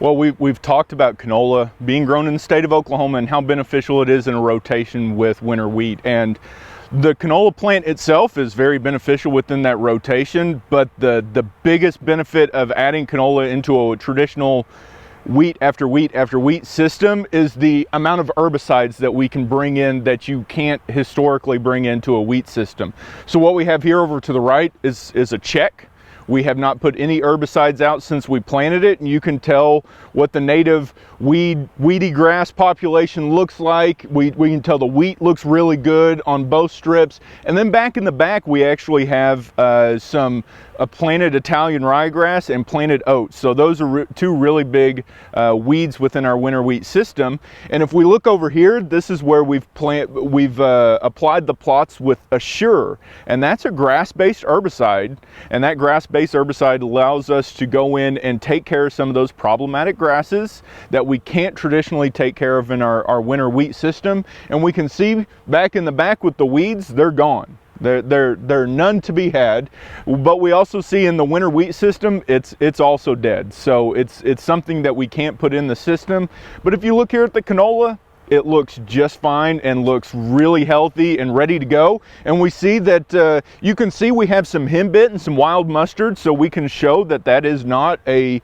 Well, we've talked about canola being grown in the state of Oklahoma and how beneficial it is in a rotation with winter wheat. And the canola plant itself is very beneficial within that rotation, but the biggest benefit of adding canola into a traditional wheat after wheat after wheat system is the amount of herbicides that we can bring in that you can't historically bring into a wheat system. So what we have here over to the right is a check. We have not put any herbicides out since we planted it, and you can tell what the native weedy grass population looks like. We can tell the wheat looks really good on both strips. And then back in the back, we actually have some planted Italian ryegrass and planted oats. So those are two really big weeds within our winter wheat system. And if we look over here, this is where we've applied the plots with Assure, and that's a grass-based herbicide. And that grass-based herbicide allows us to go in and take care of some of those problematic grasses that we can't traditionally take care of in our winter wheat system. And we can see back in the back with the weeds, they're gone. They're none to be had. But we also see in the winter wheat system, it's also dead. So it's something that we can't put in the system. But if you look here at the canola, it looks just fine and looks really healthy and ready to go. And we see that you can see we have some henbit and some wild mustard, so we can show that that is not a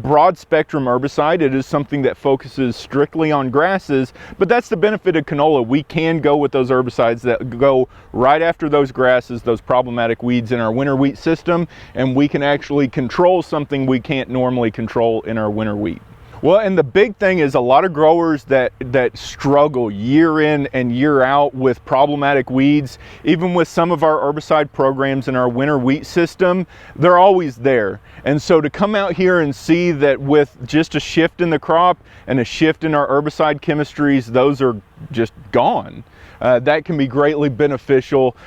broad spectrum herbicide. It is something that focuses strictly on grasses, but that's the benefit of canola. We can go with those herbicides that go right after those grasses, those problematic weeds in our winter wheat system, and we can actually control something we can't normally control in our winter wheat. Well, and the big thing is a lot of growers that struggle year in and year out with problematic weeds. Even with some of our herbicide programs in our winter wheat system, they're always there. And so to come out here and see that with just a shift in the crop and a shift in our herbicide chemistries, those are just gone. That can be greatly beneficial.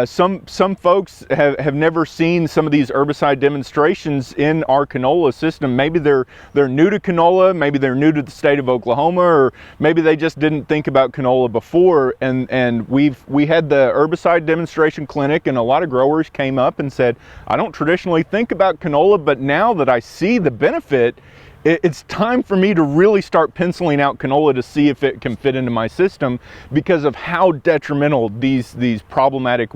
Some folks have never seen some of these herbicide demonstrations in our canola system. Maybe they're new to canola, maybe they're new to the state of Oklahoma, or maybe they just didn't think about canola before. And we had the herbicide demonstration clinic, and a lot of growers came up and said, I don't traditionally think about canola, but now that I see the benefit, it's time for me to really start penciling out canola to see if it can fit into my system because of how detrimental these problematic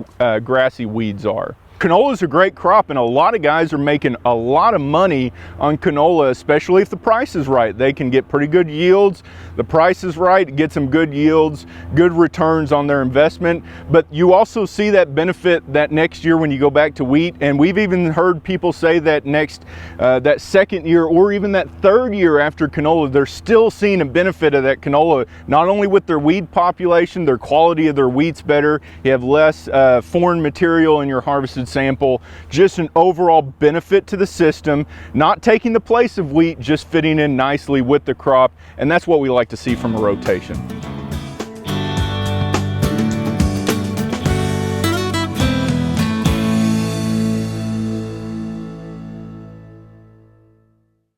grassy weeds are. Canola is a great crop, and a lot of guys are making a lot of money on canola, especially if the price is right. They can get pretty good yields. The price is right, get some good yields, good returns on their investment. But you also see that benefit that next year when you go back to wheat. And we've even heard people say that that second year or even that third year after canola, they're still seeing a benefit of that canola, not only with their weed population, their quality of their wheat's better, you have less foreign material in your harvested sample, just an overall benefit to the system, not taking the place of wheat, just fitting in nicely with the crop. And that's what we like to see from a rotation.